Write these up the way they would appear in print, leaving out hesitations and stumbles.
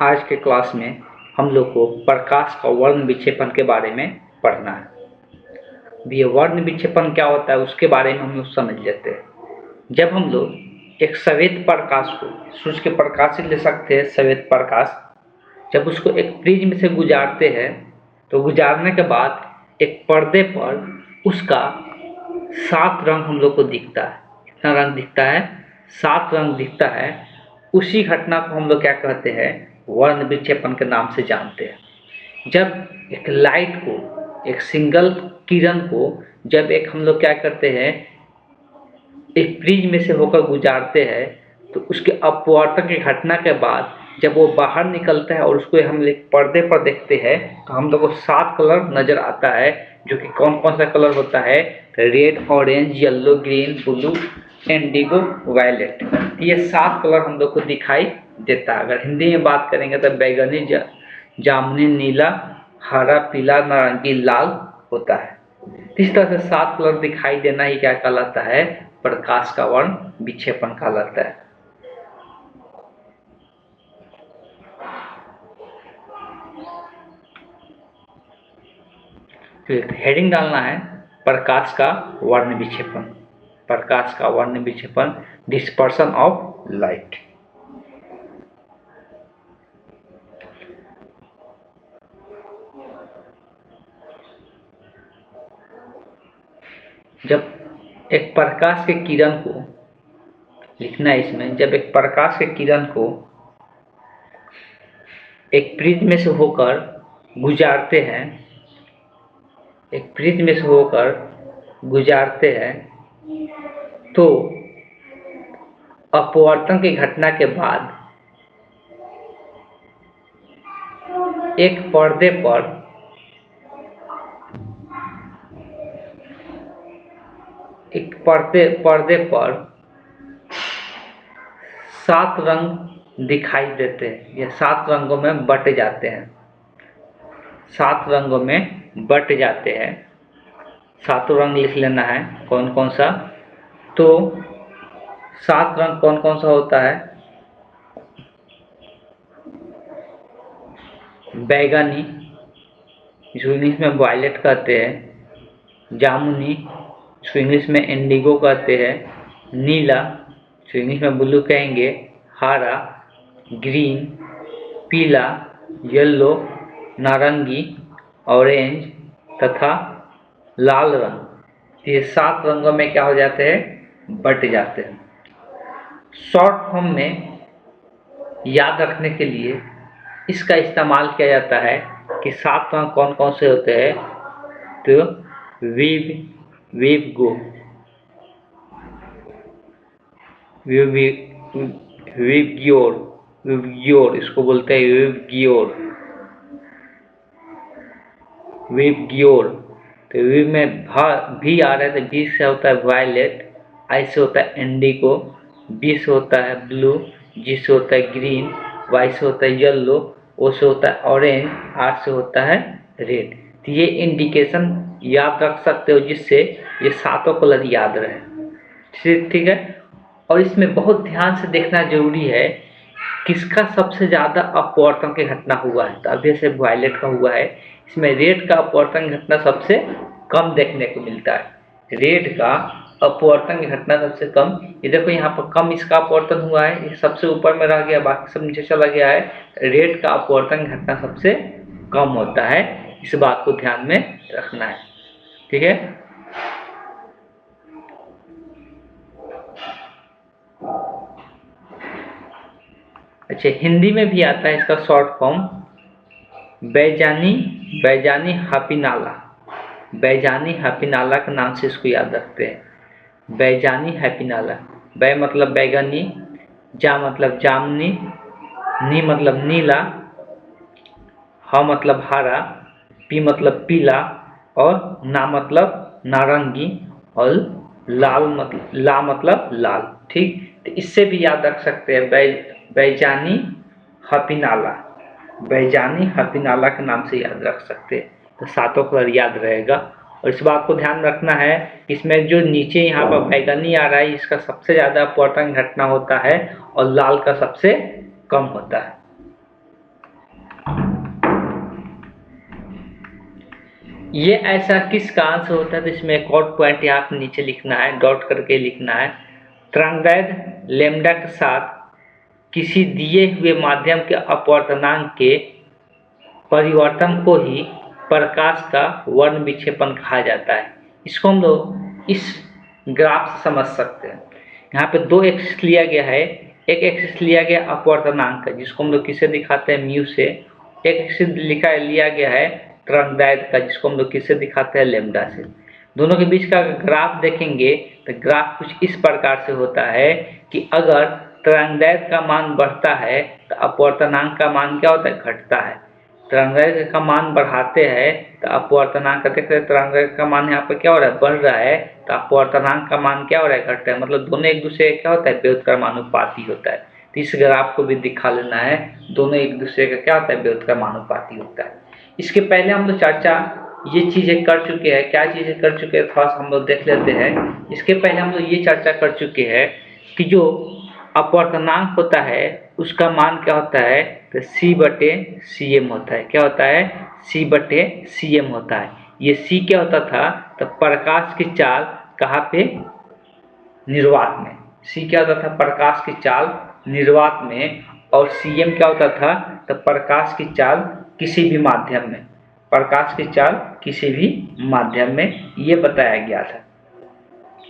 आज के क्लास में हम लोग को प्रकाश का वर्ण विक्षेपण के बारे में पढ़ना है। ये वर्ण विक्षेपण क्या होता है उसके बारे में हम लोग समझ लेते हैं। जब हम लोग एक श्वेत प्रकाश को सूर्य के प्रकाश से ले सकते हैं, श्वेत प्रकाश जब उसको एक प्रिज्म से गुजारते हैं तो गुजारने के बाद एक पर्दे पर उसका 7 रंग हम लोग को दिखता है। कितना रंग दिखता है? 7 रंग दिखता है। उसी घटना को हम लोग क्या कहते हैं? वर्ण विक्षेपण के नाम से जानते हैं। जब एक लाइट को, एक सिंगल किरण को जब एक हम लोग क्या करते हैं, एक प्रिज्म में से होकर गुजारते हैं तो उसके अपवर्तन की घटना के बाद जब वो बाहर निकलता है और उसको हम एक पर्दे पर देखते हैं तो हम लोग को 7 कलर नजर आता है, जो कि कौन कौन सा कलर होता है? Red, orange, yellow, green, blue, indigo, violet. ये 7 कलर हम लोग को दिखाई देता है। अगर हिंदी में बात करेंगे तो बैगनी, जामुनी, नीला, हरा, पीला, नारंगी, लाल होता है। इस तरह से 7 कलर दिखाई देना ही क्या कहलाता है? प्रकाश का वर्ण विक्षेपण कहलाता है। हेडिंग डालना है प्रकाश का वर्ण विक्षेपण। प्रकाश का वर्ण विक्षेपण, डिस्पर्सन ऑफ लाइट। जब एक प्रकाश के किरण को लिखना है इसमें, जब एक प्रकाश के किरण को एक प्रिज्म में से होकर गुजारते हैं, एक प्रिज्म में से होकर गुजारते हैं तो अपवर्तन की घटना के बाद एक पर्दे पर 7 रंग दिखाई देते हैं। ये 7 रंगों में बट जाते हैं। 7 रंगों में बट जाते हैं। 7 रंग लिख लेना है कौन कौन सा। तो 7 रंग कौन कौन सा होता है? बैगनी, जो इंग्लिश में वायलेट कहते हैं, जामुनी, जो इंग्लिश में इंडिगो कहते हैं, नीला, जो इंग्लिश में ब्लू कहेंगे, हरा, ग्रीन, पीला, येलो, नारंगी, ऑरेंज तथा लाल रंग। ये 7 रंगों में क्या हो जाते हैं? बट जाते हैं। शॉर्ट फॉर्म में याद रखने के लिए इसका इस्तेमाल किया जाता है कि 7 रंग कौन कौन से होते हैं। तो विबग्योर, इसको बोलते हैं विबग्योर। तो वी में भी आ रहा है तो बी से होता है वायलेट, आई से होता है इंडिगो, बी से होता है ब्लू, जी से होता है ग्रीन, वाई से होता है येलो, ओ से होता है ऑरेंज, आर से होता है रेड। तो ये इंडिकेशन याद रख सकते हो जिससे ये 7 कलर याद रहे। ठीक है। और इसमें बहुत ध्यान से देखना जरूरी है किसका सबसे ज़्यादा अपवर्तन की घटना हुआ है। तो अभी से वायलेट का हुआ है, इसमें रेड का अपवर्तन की घटना सबसे कम देखने को मिलता है। रेड का अपवर्तन की घटना सबसे कम, ये देखो यहाँ पर कम इसका अपवर्तन हुआ है, ये सबसे ऊपर में रह गया, बाकी सब नीचे चला गया है। रेड का अपवर्तन की घटना सबसे कम होता है, इस बात को ध्यान में रखना है। ठीक है। अच्छा, हिंदी में भी आता है इसका शॉर्ट फॉर्म बैजानी हापीनाला। बैजानी हापीनाला के नाम से इसको याद रखते हैं। बैजानी हापीनाला। बै मतलब बैगनी, जा मतलब जामुनी, नी मतलब नीला, ह मतलब हरा, पी मतलब पीला और ना मतलब नारंगी और ला मतलब लाल। ठीक, तो इससे भी याद रख सकते हैं बैजानी हापीनाला। बैजानी हापीनाला के नाम से याद रख सकते हैं, तो 7 कलर याद रहेगा। और इस बात को ध्यान रखना है इसमें जो नीचे यहाँ पर बैगनी आ रहा है इसका सबसे ज़्यादा अपवर्तन घटना होता है और लाल का सबसे कम होता है। ये ऐसा किस कारण से होता है, तो इसमें एक और पॉइंट यहाँ पे नीचे लिखना है, डॉट करके लिखना है। तरंगदैर्घ्य लैम्ब्डा के साथ किसी दिए हुए माध्यम के अपवर्तनांक के परिवर्तन को ही प्रकाश का वर्ण विक्षेपण कहा जाता है। इसको हम लोग इस ग्राफ से समझ सकते हैं। यहाँ पे दो एक्सिस लिया गया है, एक एक्सिस लिया गया अपवर्तनांक का, जिसको हम लोग किससे दिखाते हैं, म्यू से। एक एक्सिस लिया गया है तरंगदैर्घ्य का, जिसको हम लोग किससे दिखाते हैं, लैम्ब्डा से। दोनों के बीच का ग्राफ देखेंगे तो ग्राफ कुछ इस प्रकार से होता है कि अगर तरंगदैर्घ्य का मान बढ़ता है तो अपवर्तनांक का मान क्या होता है, घटता है। तरंगदैर्घ्य का मान बढ़ाते हैं तो अपवर्तनांक, देखते हैं तरंगदैर्घ्य का मान यहाँ पर क्या हो रहा है, बढ़ रहा है, तो अपवर्तनांक का मान क्या हो रहा है, घट रहा है। मतलब दोनों एक दूसरे का क्या होता है, व्युत्क्रमानुपाती होता है। तो इस ग्राफ को भी दिखा लेना है, दोनों एक दूसरे का क्या होता है, व्युत्क्रमानुपाती होता है। इसके पहले हम लोग चर्चा ये चीजें कर चुके हैं, क्या चीजें कर चुके हैं थोड़ा सा हम लोग देख लेते हैं। इसके पहले हम लोग ये चर्चा कर चुके हैं कि जो अपवर्तनांक होता है उसका मान क्या होता है, तो C/Cm होता है। क्या होता है, C/Cm होता है। ये C क्या होता था, तो प्रकाश की चाल कहाँ पे, निर्वात में। C क्या होता था, प्रकाश की चाल निर्वात में। और Cm क्या होता था, तो प्रकाश की चाल किसी भी माध्यम में, प्रकाश की चाल किसी भी माध्यम में, ये बताया गया था।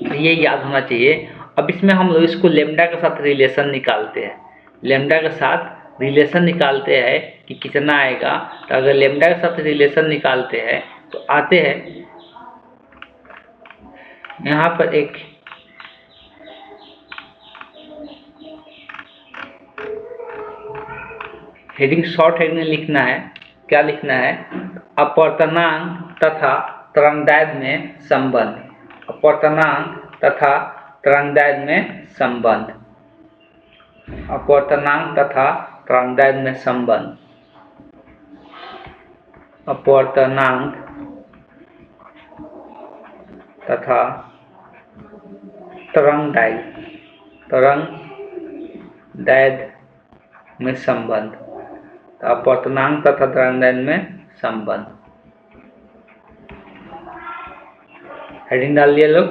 तो ये याद होना चाहिए। अब इसमें हम लोग इसको लैम्ब्डा के साथ रिलेशन निकालते हैं, लैम्ब्डा के साथ रिलेशन निकालते हैं कि कितना आएगा। तो अगर लैम्ब्डा के साथ रिलेशन निकालते हैं तो आते हैं यहाँ पर एक हेडिंग, शॉर्ट हेडिंग लिखना है। क्या लिखना है, अपवर्तनांक तथा तरंगदैर्घ्य में संबंध, अपवर्तनांक तथा तरंगदैर्घ्य में संबंध, अपवर्तनांक तथा तरंगदैर्घ्य में संबंध, अपवर्तनांक तथा तरंगदैर्घ्य में संबंध, अपवर्तनांक तथा तरंगदैर्घ्य में संबंध। हेडिंग डाल दिया लोग।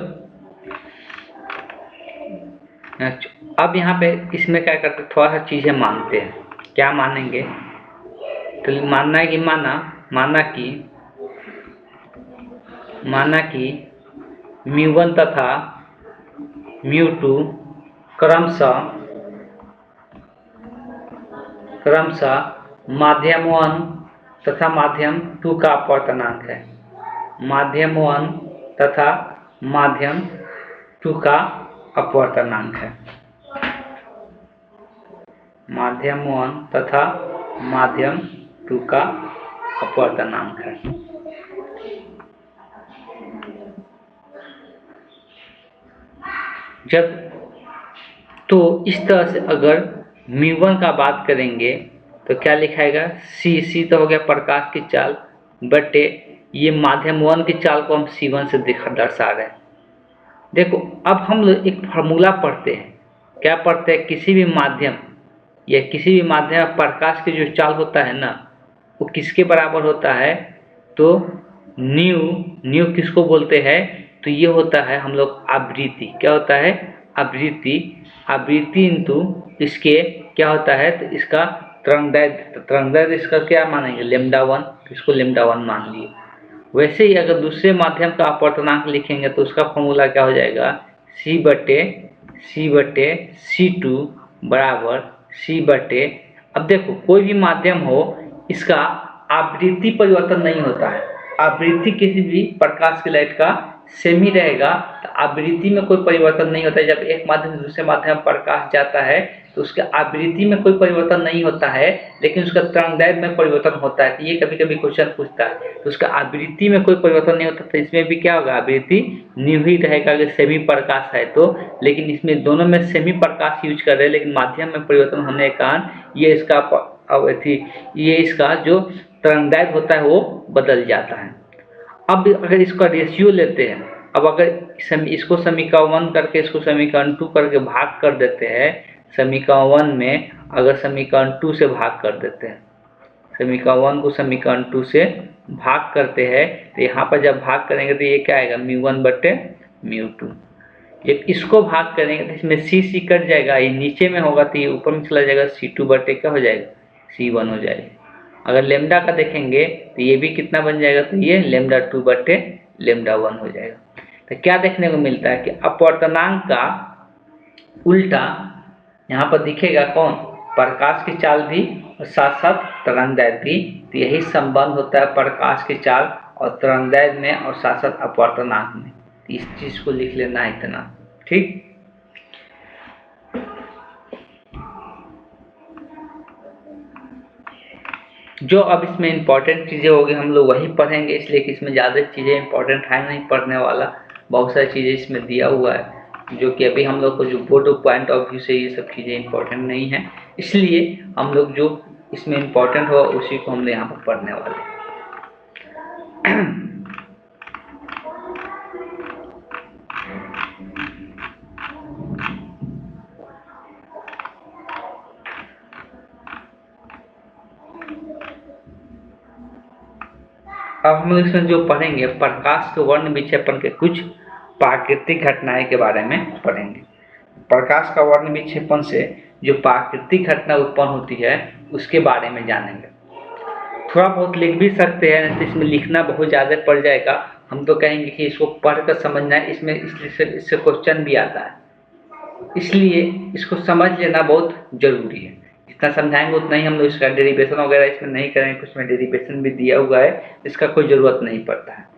अब यहाँ पे इसमें क्या करते, थोड़ा सा चीजें मानते हैं। क्या मानेंगे, तो मानना है कि माना कि μ1 तथा μ2 क्रमशः माध्यम 1 तथा माध्यम 2 का अपवर्तनांक है। माध्यम 1 तथा माध्यम 2 का अपवर्तनांक है। माध्यम 1 तथा माध्यम 2 का अपवर्तनांक है। जब तो इस तरह से अगर μ1 का बात करेंगे तो क्या लिखाएगा, C तो हो गया प्रकाश की चाल, बटे ये माध्यम 1 की चाल को हम C1 से दर्शा रहे हैं। देखो अब हम लोग एक फार्मूला पढ़ते हैं। क्या पढ़ते हैं, किसी भी माध्यम या किसी भी माध्यम में प्रकाश की जो चाल होता है ना, वो किसके बराबर होता है, तो न्यू किसको बोलते हैं, तो ये होता है हम लोग आवृत्ति। क्या होता है, आवृत्ति इंटू इसके क्या होता है, तो इसका तरंगदैर्घ्य इसका क्या मानेंगे, λ1, इसको λ1 मान लिए। वैसे ही अगर दूसरे माध्यम का अपवर्तनांक लिखेंगे तो उसका फॉर्मूला क्या हो जाएगा, C/C2 बराबर C/, अब देखो कोई भी माध्यम हो इसका आवृत्ति परिवर्तन नहीं होता है। आवृत्ति किसी भी प्रकाश की लाइट का सेम ही रहेगा, तो आवृत्ति में कोई परिवर्तन नहीं होता है। जब एक माध्यम से दूसरे माध्यम में प्रकाश जाता है तो उसके आवृत्ति में कोई परिवर्तन नहीं होता है, लेकिन उसका तरंगदैर्घ्य में परिवर्तन होता है। तो ये कभी कभी क्वेश्चन पूछता है, तो उसका आवृत्ति में कोई परिवर्तन नहीं होता, तो इसमें भी क्या होगा, आवृत्ति न्यू ही रहेगा अगर सेमी प्रकाश है तो। लेकिन इसमें दोनों में सेमी प्रकाश यूज कर रहे हैं, लेकिन माध्यम में परिवर्तन होने के कारण ये इसका जो तरंगदैर्घ्य होता है वो बदल जाता है। अब अगर इसका रेशियो लेते हैं, अब अगर इसको समीकरण 1 करके इसको समीकरण 2 करके भाग कर देते हैं, समीकरण 1 में अगर समीकरण 2 से भाग कर देते हैं, समीकरण 1 को समीकरण 2 से भाग करते हैं तो यहाँ पर जब भाग करेंगे तो ये क्या आएगा, μ1/μ2। जब इसको भाग करेंगे तो इसमें सी कट जाएगा, ये नीचे में होगा तो ये ऊपर में चला जाएगा, C2 क्या हो जाएगा, C1 हो जाएगा। अगर लेमडा का देखेंगे तो ये भी कितना बन जाएगा, तो ये λ2/λ1 हो जाएगा। तो क्या देखने को मिलता है कि अपवर्तनांक का उल्टा यहाँ पर दिखेगा कौन, प्रकाश की चाल भी और साथ साथ तरंगदैर्घ्य भी। तो यही संबंध होता है प्रकाश की चाल और तरंगदैर्घ्य में और साथ साथ अपवर्तनांक में। तो इस चीज को लिख लेना इतना, ठीक। जो अब इसमें इंपॉर्टेंट चीजें होगी हम लोग वही पढ़ेंगे, इसलिए कि इसमें ज़्यादा चीज़ें इंपॉर्टेंट है नहीं पढ़ने वाला। बहुत सारी चीज़ें इसमें दिया हुआ है जो कि अभी हम लोग को जो बोर्ड पॉइंट ऑफ व्यू से ये सब चीज़ें इंपॉर्टेंट नहीं है, इसलिए हम लोग जो इसमें इंपॉर्टेंट हो उसी को हम यहाँ पर पढ़ने वाले हैं। अब हम लोग इसमें जो पढ़ेंगे प्रकाश के वर्ण विक्षेपण के कुछ प्राकृतिक घटनाएं के बारे में पढ़ेंगे। प्रकाश का वर्ण विक्षेपण से जो प्राकृतिक घटना उत्पन्न होती है उसके बारे में जानेंगे। थोड़ा बहुत लिख भी सकते हैं, तो इसमें लिखना बहुत ज़्यादा पड़ जाएगा। हम तो कहेंगे कि इसको पढ़कर समझना है, इसमें इससे क्वेश्चन भी आता है, इसलिए इसको समझ लेना बहुत जरूरी है। जितना समझाएंगे उतना ही हम लोग इसका डेरिवेशन वगैरह इसमें नहीं करेंगे, कुछ में डेरिवेशन भी दिया हुआ है, इसका कोई ज़रूरत नहीं पड़ता है।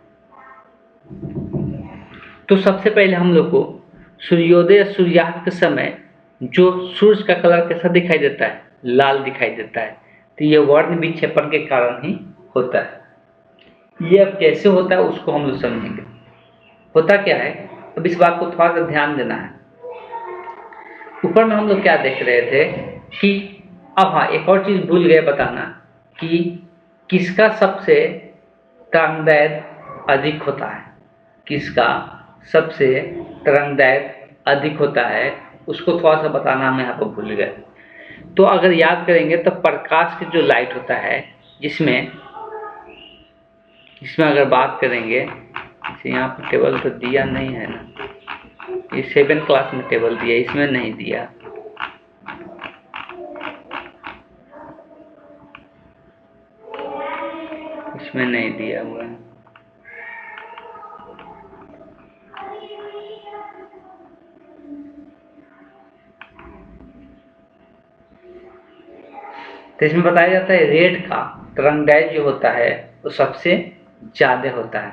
तो सबसे पहले हम लोग को सूर्योदय या सूर्यास्त के समय जो सूर्य का कलर कैसा दिखाई देता है, लाल दिखाई देता है, तो ये वर्ण विक्षेपण के कारण ही होता है। ये अब कैसे होता है उसको हम लोग समझेंगे। होता क्या है, अब इस बात को थोड़ा सा ध्यान देना है। ऊपर में हम लोग क्या देख रहे थे कि अब हाँ एक और चीज़ भूल गए बताना कि किसका सबसे तरंगदैर्घ्य अधिक होता है, किसका सबसे तरंगदैर्घ्य अधिक होता है उसको थोड़ा सा बताना हम यहाँ पर भूल गए। तो अगर याद करेंगे तो प्रकाश की जो लाइट होता है जिसमें अगर बात करेंगे, यहाँ पर टेबल तो दिया नहीं है ना, ये 7th क्लास में टेबल दिया, इसमें नहीं दिया। इसमें नहीं दिया हुआ है। तो इसमें बताया जाता है रेड का तरंगदैर्घ्य जो होता है वो सबसे ज्यादा होता है।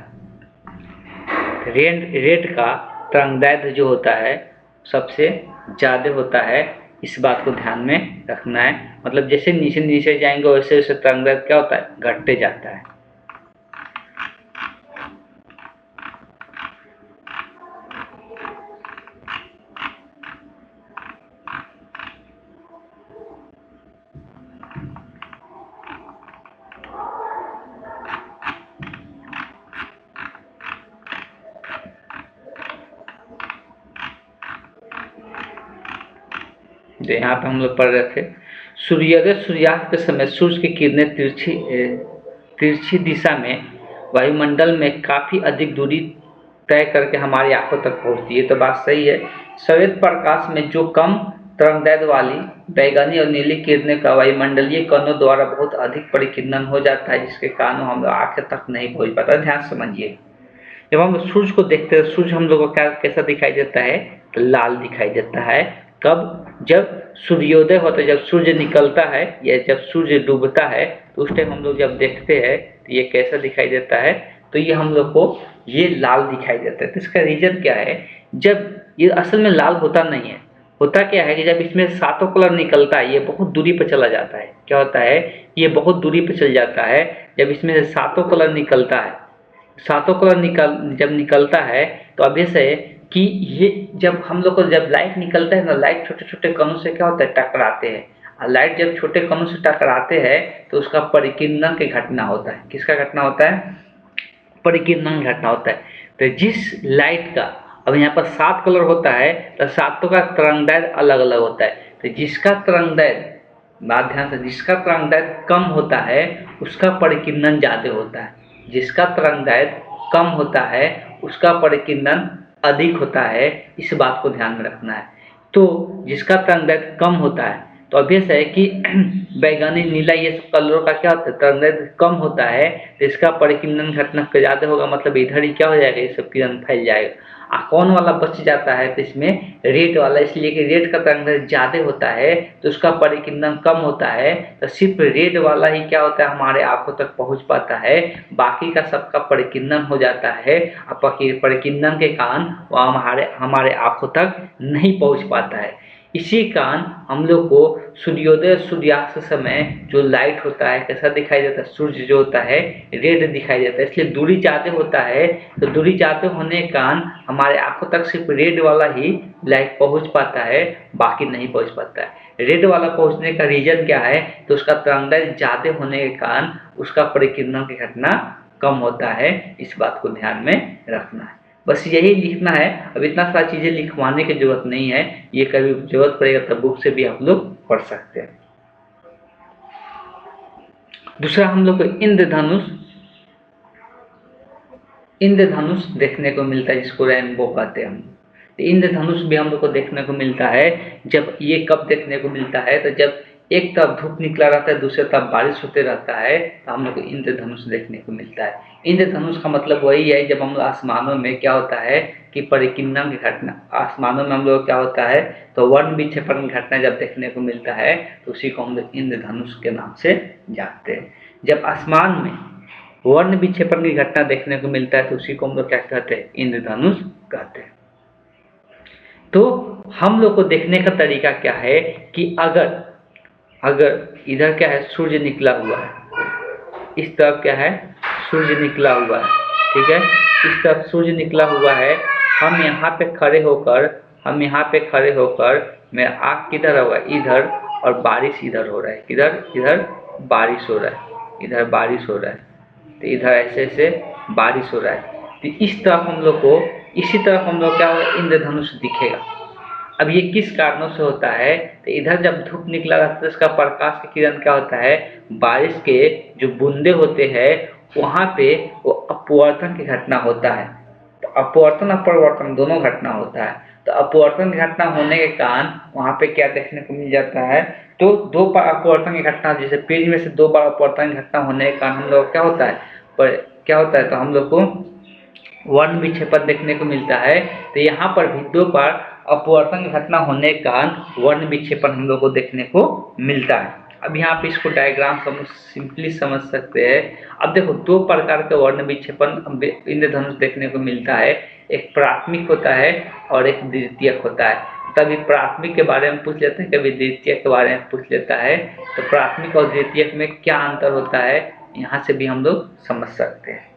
रेड का तरंगदैर्घ्य जो होता है सबसे ज्यादा होता है, इस बात को ध्यान में रखना है। मतलब जैसे नीचे नीचे जाएंगे वैसे वैसे तरंगदैर्घ्य क्या होता है, घटते जाता है। जो यहाँ पे हम लोग पढ़ रहे थे, सूर्योदय सूर्यास्त के समय सूर्य की किरणें तिरछी दिशा में वायुमंडल में काफ़ी अधिक दूरी तय करके हमारी आंखों तक पहुँचती है। तो बात सही है। श्वेत प्रकाश में जो कम तरंगदैर्घ्य वाली बैंगनी और नीली किरणें का वायुमंडलीय कणों द्वारा बहुत अधिक परिकीर्णन हो जाता है, जिसके कारण हम लोग आँखें तक नहीं पहुँच पाता। ध्यान समझिए, जब हम सूर्य को देखते हैं, सूर्य हम लोग को कैसा दिखाई देता है, तो लाल दिखाई देता है। कब, जब सूर्योदय होता है, जब सूर्य निकलता है या जब सूर्य डूबता है, तो उस टाइम हम लोग जब देखते हैं तो ये कैसा दिखाई देता है, तो ये हम लोग को ये लाल दिखाई देता है। तो इसका रीजन क्या है, जब ये असल में लाल होता नहीं है, होता क्या है कि जब इसमें सातों कलर निकलता है, ये बहुत दूरी पर चला जाता है। क्या होता है, ये बहुत दूरी पर चल जाता है। जब इसमें से सातों कलर निकलता है, सातों कलर जब निकलता है तो अब ऐसे कि ये जब हम लोग को जब लाइट निकलता है ना, लाइट छोटे छोटे कणों से क्या होता है, टकराते हैं। और लाइट जब छोटे कणों से टकराते हैं तो उसका परिकीर्णन की घटना होता है। किसका घटना होता है, परिकीर्णन घटना होता है। तो जिस लाइट का, अब यहाँ पर 7 कलर होता है तो सातों का तरंगदैर्घ्य अलग अलग होता है। तो जिसका तरंगदैर्घ्य, बात ध्यान से, जिसका तरंगदैर्घ्य कम होता है उसका परिकीर्णन ज़्यादा होता है। जिसका तरंगदैर्घ्य कम होता है उसका परिकीर्णन अधिक होता है, इस बात को ध्यान में रखना है। तो जिसका तरंगदैर्घ्य कम होता है, तो ऑब्वियस है कि बैंगनी, नीला, ये सब कलरों का क्या होता है, तरंगदैर्घ्य कम होता है, तो इसका परिकीर्णन घटना ज़्यादा होगा, मतलब इधर ही क्या हो जाएगा, ये सब किरण फैल जाएगा। कौन वाला बच जाता है, तो इसमें रेड वाला, इसलिए कि रेड का तरंगदैर्घ्य ज़्यादा होता है तो उसका परिकीर्णन कम होता है, तो सिर्फ रेड वाला ही क्या होता है, हमारे आंखों तक पहुंच पाता है, बाकी का सबका परिकीर्णन हो जाता है। परिकीर्णन के कारण वह हमारे आंखों तक नहीं पहुंच पाता है। इसी कारण हम लोग को सूर्योदय सूर्यास्त समय जो लाइट होता है कैसा दिखाई देता है, सूर्य जो होता है रेड दिखाई देता है, इसलिए दूरी ज़्यादा होता है, तो दूरी ज़्यादा होने के कारण हमारे आंखों तक सिर्फ रेड वाला ही लाइट पहुंच पाता है, बाकी नहीं पहुंच पाता है। रेड वाला पहुंचने का रीजन क्या है, तो उसका तरंगदैर्घ्य ज़्यादा होने के कारण उसका परिकीर्णन की घटना कम होता है, इस बात को ध्यान में रखना है। बस यही लिखना है, अब इतना सारी चीज़ें लिखवाने की जरूरत नहीं है, ये कभी जरूरत पड़ेगा तब बुक से भी आप लोग पढ़ सकते हैं। दूसरा हम लोग को इंद्रधनुष देखने को मिलता है, जिसको रेनबो कहते हैं हम। इंद्रधनुष भी हम लोग को देखने को मिलता है। जब ये कब देखने को मिलता है, तो जब एक तरफ धूप निकला रहता है, दूसरे तरफ बारिश होते रहता है, तो हम लोग को इंद्रधनुष देखने को मिलता है। इंद्रधनुष का मतलब वही है, जब हम लोग आसमानों में क्या होता है कि परिकीर्णन की घटना, आसमानों में हम लोग क्या होता है, तो वर्ण विक्षेपण की घटना जब देखने को मिलता है, तो उसी को हम लोग इंद्रधनुष के नाम से जानते हैं। जब आसमान में वर्ण विक्षेपण की घटना देखने को मिलता है, तो उसी को हम लोग क्या कहते हैं, इंद्रधनुष कहते हैं। तो हम लोग को देखने का तरीका क्या है कि अगर इधर क्या है, सूर्य निकला हुआ है, इस तरफ क्या है, सूर्य निकला हुआ है, ठीक है, इस तरफ सूर्य निकला हुआ है, हम यहाँ पे खड़े होकर मेरा आँख किधर होगा, इधर, और बारिश इधर हो रहा है, इधर बारिश हो रहा है, इधर बारिश हो रहा है, तो इधर ऐसे बारिश हो रहा है, तो इस तरफ हम लोग को, इसी तरफ हम लोग क्या होगा, इंद्रधनुष दिखेगा। अब ये किस कारणों से होता है, तो इधर जब धूप निकला रहता है, इसका प्रकाश की किरण क्या होता है, बारिश के जो बूंदे होते हैं वहाँ पे वो अपवर्तन की घटना होता है। तो अपवर्तन अपवर्तन दोनों घटना होता है, तो अपवर्तन की घटना होने के कारण वहाँ पे क्या देखने को मिल जाता है, तो दो बार अपवर्तन की घटना, जैसे पेज में से दो बार अपवर्तन की घटना होने के कारण हम लोग क्या होता है, तो हम लोग को वर्ण विक्षेपण देखने को मिलता है। तो यहाँ पर भी दो बार अपवर्तन की घटना होने के कारण वर्ण विक्षेपण हम लोग को देखने को मिलता है। अब यहाँ पे इसको डायग्राम सिंपली समझ सकते हैं। अब देखो, दो प्रकार के वर्ण विक्षेपण इंद्रधनुष देखने को मिलता है, एक प्राथमिक होता है और एक द्वितीयक होता है। कभी प्राथमिक के बारे में पूछ लेते हैं, कभी द्वितीयक के बारे में पूछ लेता है। तो प्राथमिक और द्वितीयक में क्या अंतर होता है, यहाँ से भी हम लोग समझ सकते हैं।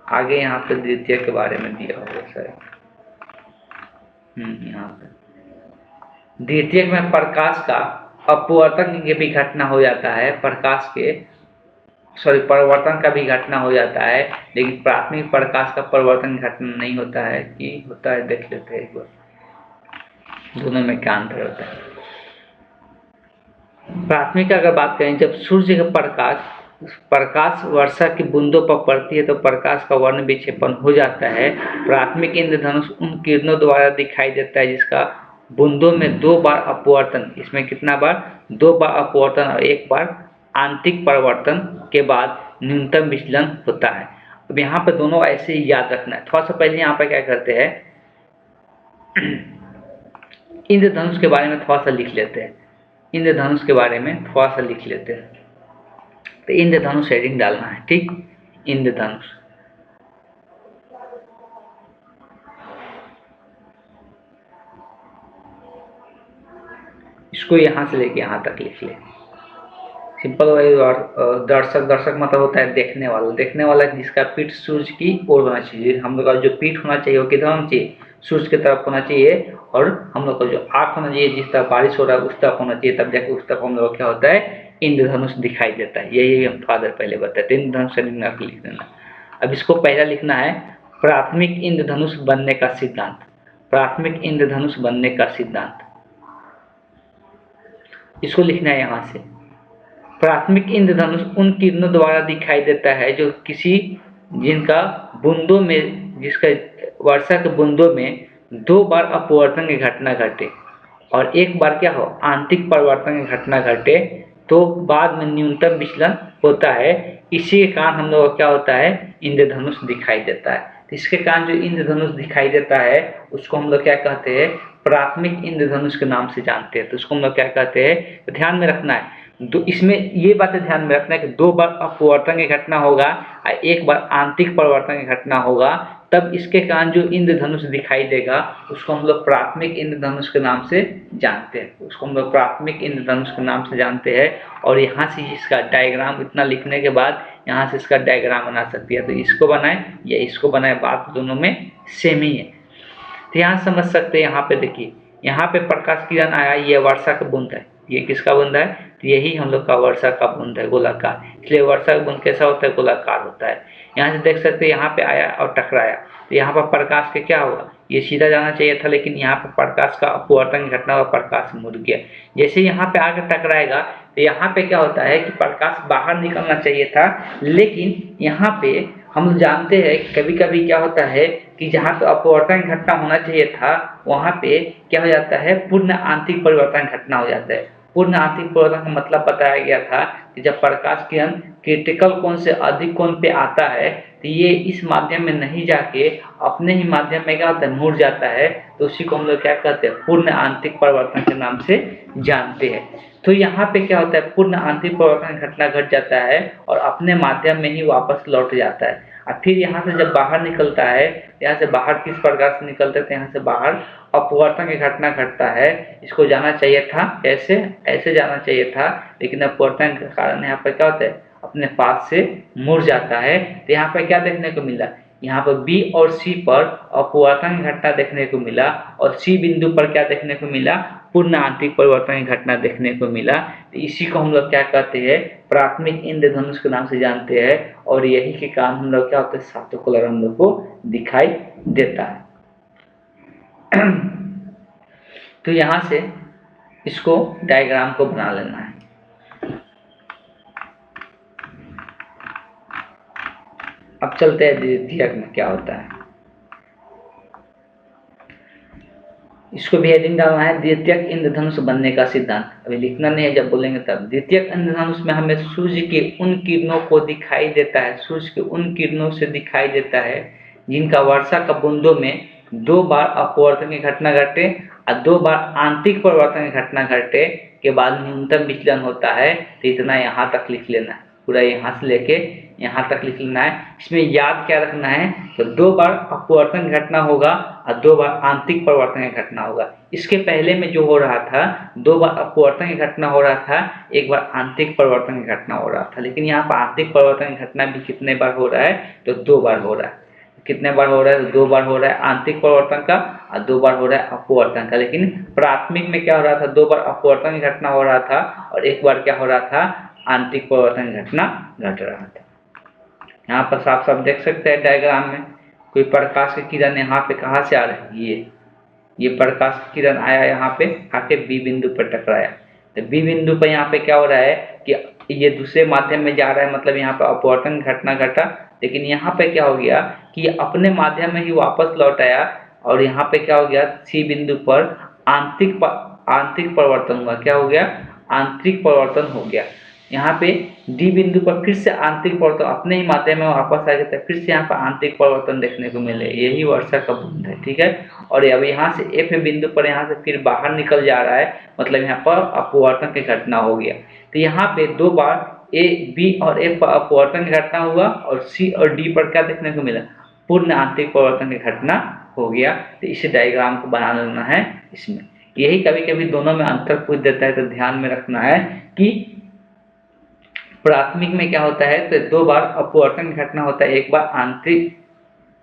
आगे यहाँ पे द्वितीयक के बारे में दिया होगा सर, यहाँ पे द्वितीयक में प्रकाश का अपवर्तन की भी घटना हो जाता है, परिवर्तन का भी घटना हो जाता है, लेकिन प्राथमिक प्रकाश का परिवर्तन घटना नहीं होता है, कि होता है, देख लेते हैं एक बार दोनों में क्या अंतर होता है। प्राथमिक का अगर बात करें, जब सूर्य का प्रकाश वर्षा की बूंदों पर पड़ती है तो प्रकाश का वर्ण विक्षेपण हो जाता है। प्राथमिक इंद्रधनुष उन किरणों द्वारा दिखाई देता है जिसका बूंदों में दो बार अपवर्तन, इसमें कितना बार, दो बार अपवर्तन और एक बार आंतरिक परिवर्तन के बाद न्यूनतम विचलन होता है। अब यहाँ पर दोनों ऐसे ही याद रखना है। थोड़ा सा पहले यहाँ पर क्या करते हैं, इंद्रधनुष के बारे में थोड़ा सा लिख लेते हैं, इंद्रधनुष के बारे में थोड़ा सा लिख लेते हैं। तो इंद्रधनुष हेडिंग डालना है, ठीक, इंद्रधनुष। इसको यहाँ से लेके यहाँ तक लिख ले, सिंपल वही। और दर्शक मतलब होता है देखने वाला जिसका पीठ सूर्य की ओर होना चाहिए। हम लोग का जो पीठ होना चाहिए वो किधर होना चाहिए, सूर्य की तरफ होना चाहिए। और हम लोग का जो आँख होना चाहिए, जिस तरफ बारिश हो रहा है उस तरफ होना चाहिए, तब जाके उस तरफ हम लोग क्या होता है, इंद्रधनुष दिखाई देता है। यही हम थोड़ा देर पहले बताते, इंद्रधनुष लिख देना। अब इसको पहला लिखना है, प्राथमिक इंद्रधनुष बनने का सिद्धांत। प्राथमिक इंद्रधनुष बनने का सिद्धांत, इसको लिखना है यहाँ से। प्राथमिक इंद्रधनुष उन किरणों द्वारा दिखाई देता है जो जिनका बूंदों में जिसका वर्षा के बूंदों में 2 बार अपवर्तन की घटना घटे और एक बार क्या हो आंतरिक परिवर्तन की घटना घटे तो बाद में न्यूनतम विचलन होता है। इसी के कारण हम लोग को क्या होता है इंद्रधनुष दिखाई देता है। तो इसके कारण जो इंद्रधनुष दिखाई देता है उसको हम लोग क्या कहते हैं प्राथमिक इंद्रधनुष के नाम से जानते हैं। तो उसको हम लोग क्या कहते हैं तो ध्यान में रखना है इसमें ये बातें ध्यान में रखना है कि 2 बार अपवर्तन की घटना होगा और एक बार आंतरिक परिवर्तन की घटना होगा, तब इसके कारण जो इंद्रधनुष दिखाई देगा उसको हम लोग प्राथमिक इंद्रधनुष के नाम से जानते हैं। उसको हम लोग प्राथमिक इंद्रधनुष के नाम से जानते हैं। और यहाँ से इसका डायग्राम इतना लिखने के बाद यहाँ से इसका डायग्राम बना सकती है। तो इसको बनाए या इसको बनाए, बात दोनों में सेम ही है। तो यहाँ समझ सकते हैं, यहाँ पे देखिए यहाँ पे प्रकाश किरण आया, ये वर्षा का बूंद है। ये किसका बूंद है तो यही हम लोग का वर्षा का बूंद है, गोलाकार। इसलिए वर्षा का बूंद कैसा होता है गोलाकार होता है। यहाँ से देख सकते हैं यहाँ पे आया और टकराया तो यहाँ पर प्रकाश के क्या होगा ये सीधा जाना चाहिए था, लेकिन यहाँ पर प्रकाश का अपवर्तन की घटना हुआ, प्रकाश मुड़ गया। जैसे यहाँ पे आकर टकराएगा तो यहाँ पे क्या होता है कि प्रकाश बाहर निकलना चाहिए था, लेकिन यहाँ पे हम जानते हैं कभी कभी क्या होता है कि जहाँ पे अपवर्तन घटना होना चाहिए था वहाँ पे क्या हो जाता है पूर्ण आंतरिक परिवर्तन घटना हो जाता है। पूर्ण आंतरिक परिवर्तन का मतलब बताया गया था कि जब प्रकाश किरण क्रिटिकल कोण से अधिक कोण पे आता है तो ये इस माध्यम में नहीं जाके अपने ही माध्यम में क्या होता है मुड़ जाता है। तो उसी को हम लोग क्या कहते हैं पूर्ण आंतरिक परिवर्तन के नाम से जानते हैं। तो यहाँ पे क्या होता है पूर्ण आंतरिक परिवर्तन घटना घट जाता है और अपने माध्यम में ही वापस लौट जाता है। और फिर यहाँ से जब बाहर निकलता है, यहाँ से बाहर किस प्रकार से निकलते हैं तो यहाँ से बाहर अपवर्तन की घटना घटता है। इसको जाना चाहिए था ऐसे जाना चाहिए था, लेकिन अपवर्तन के कारण यहाँ पर क्या होता है अपने पास से मुड़ जाता है। तो यहाँ पर क्या देखने को मिला, यहाँ पर बी और सी पर अपवर्तन की घटना देखने को मिला और सी बिंदु पर क्या देखने को मिला पूर्ण आंतरिक परिवर्तन की घटना देखने को मिला। तो इसी को हम लोग क्या कहते हैं प्राथमिक इंद्रधनुष के नाम से जानते हैं। और यही के कारण हम लोग क्या होता है सातों कलर हम लोग को दिखाई देता है। तो यहाँ से इसको डायग्राम को बना लेना है। अब चलते हैं द्वितीयक में क्या होता है, इसको भी हेडिंग डालना है द्वितीयक इंद्रधनुष बनने का सिद्धांत। अभी लिखना नहीं है, जब बोलेंगे तब। द्वितीयक इंद्रधनुष में हमें सूर्य के उन किरणों को दिखाई देता है, सूर्य के उन किरणों से दिखाई देता है जिनका वर्षा का बूंदों में 2 बार अपवर्तन की घटना घटे और 2 बार आंतरिक परिवर्तन की घटना घटे के बाद न्यूनतम विचलन होता है। तो इतना यहाँ तक लिख लेना है, पूरा यहाँ से लेके यहाँ तक लिख लेना है। इसमें याद क्या रखना है तो 2 बार अपवर्तन की घटना होगा और 2 बार आंतरिक परिवर्तन की घटना होगा। इसके पहले में जो हो रहा था 2 बार अपवर्तन की घटना हो रहा था, 1 बार आंतरिक परिवर्तन की घटना हो रहा था। लेकिन यहाँ पर आंतरिक परिवर्तन की घटना भी कितने बार हो रहा है तो 2 बार हो रहा है। कितने बार हो रहा है तो 2 बार हो रहा है आंतरिक परिवर्तन का और 2 बार हो रहा है अपवर्तन का। लेकिन प्राथमिक में क्या हो रहा था 2 बार अपवर्तन की घटना हो रहा था और 1 बार क्या हो रहा था आंतरिक परिवर्तन की घटना घट रहा था। यहाँ पर साफ साफ देख सकते हैं डायग्राम में कोई प्रकाश की किरण यहाँ पे कहाँ से आ रही है, ये प्रकाश की किरण आया यहाँ पे आके बी बिंदु पर टकराया। तो बी बिंदु पर यहाँ पे क्या हो रहा है कि ये दूसरे माध्यम में जा रहा है, मतलब यहाँ पे अपवर्तन घटना घटा। लेकिन यहाँ पे क्या हो गया कि अपने माध्यम में ही वापस लौट आया और यहाँ पे क्या हो गया सी बिंदु पर आंतरिक परिवर्तन हुआ। क्या हो गया आंतरिक परिवर्तन हो गया। यहाँ पे डी बिंदु पर फिर से आंतरिक परिवर्तन अपने ही माध्यम में वापस आ गया, फिर से यहाँ पर आंतरिक परिवर्तन देखने को मिले। यही वर्षा का बूंद है, ठीक है। और अब यहाँ से एफ बिंदु पर यहाँ से फिर बाहर निकल जा रहा है, मतलब यहाँ पर अपवर्तन की घटना हो गया। तो यहाँ पे 2 बार ए बी और एफ पर अपवर्तन की घटना हुआ और सी और डी पर क्या देखने को मिला पूर्ण आंतरिक परिवर्तन की घटना हो गया। तो इस डायग्राम को बना लेना है। इसमें यही कभी कभी दोनों में अंतर पूछ देता है, तो ध्यान में रखना है कि प्राथमिक में क्या होता है तो 2 बार अपवर्तन की घटना होता है, 1 बार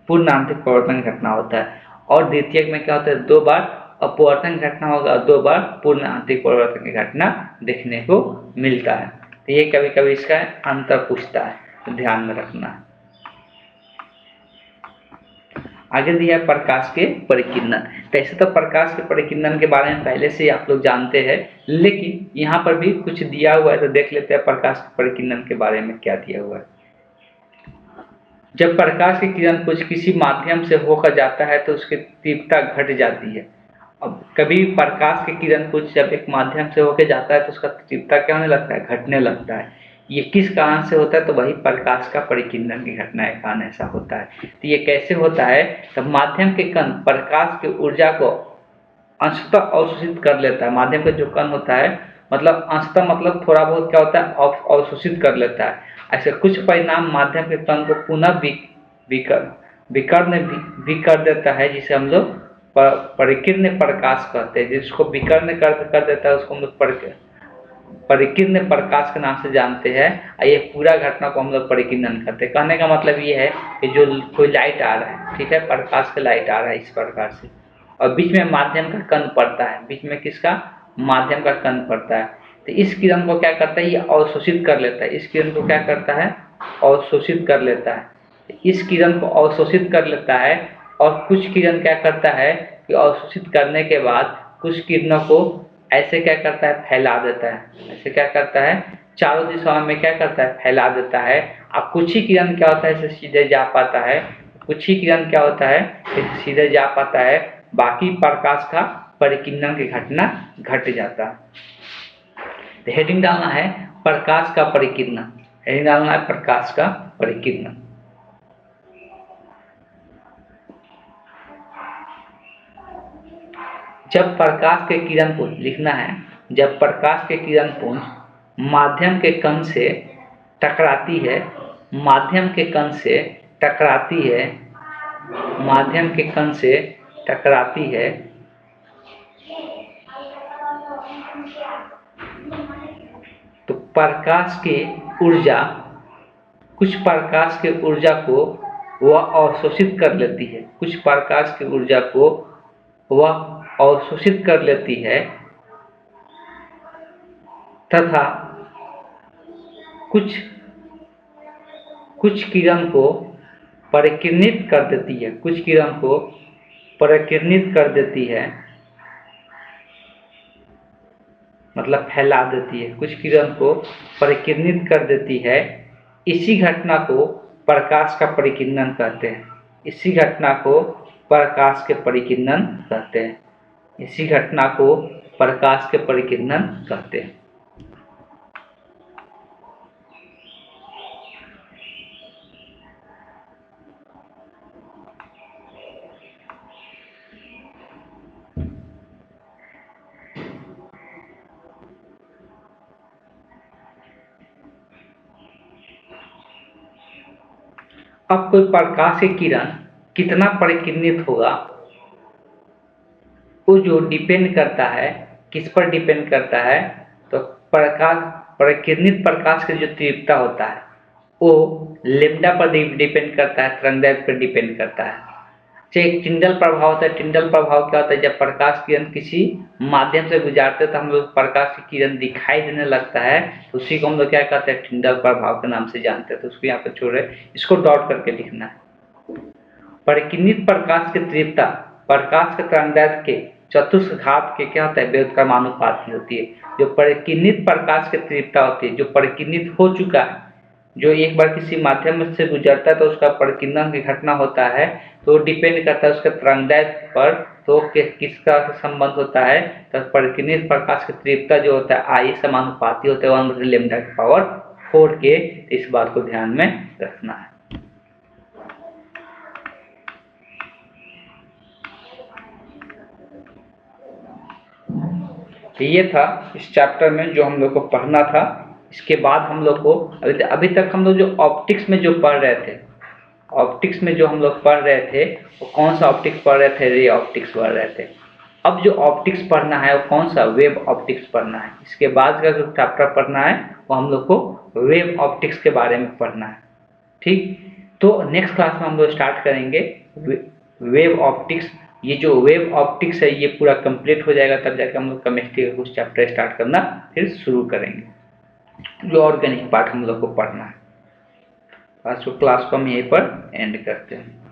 पूर्ण आंतरिक परिवर्तन की घटना होता है। और द्वितीयक में क्या होता है 2 बार अपवर्तन की घटना होगा और 2 बार पूर्ण आंतरिक परिवर्तन की घटना देखने को मिलता है। तो ये कभी कभी इसका अंतर पूछता है, तो ध्यान में रखना है। आगे दिया प्रकाश के परिकिरण। तो ऐसे तो प्रकाश के परिकीर्णन के बारे में पहले से ही आप लोग जानते हैं, लेकिन यहाँ पर भी कुछ दिया हुआ है तो देख लेते हैं प्रकाश के परिकीर्णन के बारे में क्या दिया हुआ है। जब प्रकाश की किरण कुछ किसी माध्यम से होकर जाता है तो उसकी तीव्रता घट जाती है। अब कभी प्रकाश की किरण कुछ जब एक माध्यम से होकर जाता है तो उसका तीव्रता क्या होने लगता है, घटने लगता है। ये किस कारण से होता है, तो वही प्रकाश का परिकीर्णन की घटना के कारण ऐसा होता है। तो ये कैसे होता है, तब माध्यम के कण प्रकाश की ऊर्जा को अंशतः अवशोषित कर लेता है। माध्यम का जो कण होता है मतलब अंशतः मतलब थोड़ा बहुत क्या होता है, अवशोषित कर लेता है। ऐसे कुछ परिणाम माध्यम के कण को पुनः विकर्ण भी कर देता है, जिसे हम लोग परिकीर्ण प्रकाश कहते हैं। जिसको विकर्ण कर देता है उसको हम लोग परिकीर्ण प्रकाश के नाम से जानते हैं। ये पूरा घटना को हम लोग परिकीर्णन करते हैं। कहने का मतलब ये है कि जो कोई लाइट आ रहा है, ठीक है, प्रकाश का लाइट आ रहा है इस प्रकार से, और बीच में माध्यम का कण पड़ता है, बीच में किसका, माध्यम का कण पड़ता है। तो इस किरण को क्या करता है, ये अवशोषित कर लेता है। इस किरण को क्या करता है, अवशोषित कर लेता है। इस किरण को अवशोषित कर लेता है, और कुछ किरण क्या करता है कि अवशोषित करने के बाद कुछ किरणों को ऐसे क्या करता है, फैला देता है। ऐसे क्या करता है, चारों दिशाओं में क्या करता है, फैला देता है। अब कुछ ही किरण क्या होता है, इसे सीधे जा पाता है। कुछ ही किरण क्या होता है, इसे सीधे जा पाता है। बाकी प्रकाश का परिकीर्णन की घटना घट जाता है। तो हेडिंग डालना है प्रकाश का परिकीर्णन। हेडिंग डालना है प्रकाश का परिकीर्णन। जब प्रकाश के किरण पुंज लिखना है, जब प्रकाश के किरण पुंज माध्यम के कण से टकराती है, माध्यम के कण से टकराती है, माध्यम के कण से टकराती है, तो प्रकाश की ऊर्जा, कुछ प्रकाश की ऊर्जा को वह अवशोषित कर लेती है। कुछ प्रकाश की ऊर्जा को वह अवशोषित कर लेती है, तथा कुछ किरण को परिकीर्णित कर देती है। कुछ किरण को परिकीर्णित कर देती है, मतलब फैला देती है। कुछ किरण को परिकीर्णित कर देती है। इसी घटना को प्रकाश का परिकीर्णन कहते हैं। इसी घटना को प्रकाश के परिकीर्णन कहते हैं। इसी घटना को प्रकाश के परिकीर्णन कहते हैं। अब कोई प्रकाश की किरण कितना परिकीर्णित होगा, वो जो डिपेंड करता है, किस पर डिपेंड करता है, तो परिकीर्णित प्रकाश की जो तीव्रता होता है वो लैम्डा पर डिपेंड करता है, तरंगदैर्घ्य पर डिपेंड करता है। एक टिंडल प्रभाव होता है। टिंडल प्रभाव क्या होता है, जब प्रकाश किरण किसी माध्यम से गुजारते हैं तो हम लोग प्रकाश की किरण दिखाई देने लगता है, तो उसी को हम लोग क्या कहते हैं, टिंडल प्रभाव के नाम से जानते हैं। तो उसको यहाँ पे छोड़े, इसको डॉट करके लिखना है। परिकीर्णित प्रकाश की तीव्रता प्रकाश के तरंगदैर्घ्य के चतुर्थ घात के क्या होता है, व्युत्क्रमानुपात की होती है। जो परिकीर्णित प्रकाश की तीव्रता होती है, जो परिकीर्णित हो चुका है, जो एक बार किसी माध्यम से गुजरता है तो उसका परिकीर्णन की घटना होता है, तो डिपेंड करता है उसके तरंगदैर्घ्य पर। तो किसका संबंध होता है, तो परिकीर्णित प्रकाश की तीव्रता जो होता है आई समानुपाती होता है 1/λ4 के। इस बात को ध्यान में रखना है। तो ये था इस चैप्टर में जो हम लोग को पढ़ना था। इसके बाद हम लोग को अभी तक हम लोग जो ऑप्टिक्स में जो पढ़ रहे थे, ऑप्टिक्स में जो हम लोग पढ़ रहे थे वो कौन सा ऑप्टिक्स पढ़ रहे थे, रे ऑप्टिक्स पढ़ रहे थे। अब जो ऑप्टिक्स पढ़ना है वो कौन सा, वेव ऑप्टिक्स पढ़ना है। इसके बाद का जो चैप्टर पढ़ना है वो हम लोग को वेव ऑप्टिक्स के बारे में पढ़ना है। ठीक, तो नेक्स्ट क्लास में हम लोग स्टार्ट करेंगे वेव ऑप्टिक्स। ये जो वेव ऑप्टिक्स है ये पूरा कंप्लीट हो जाएगा, तब जाकर हम लोग केमिस्ट्री का कुछ चैप्टर स्टार्ट करना फिर शुरू करेंगे। जो ऑर्गेनिक पार्ट हम लोग को पढ़ना है। आज को क्लास को हम यहीं पर एंड करते हैं।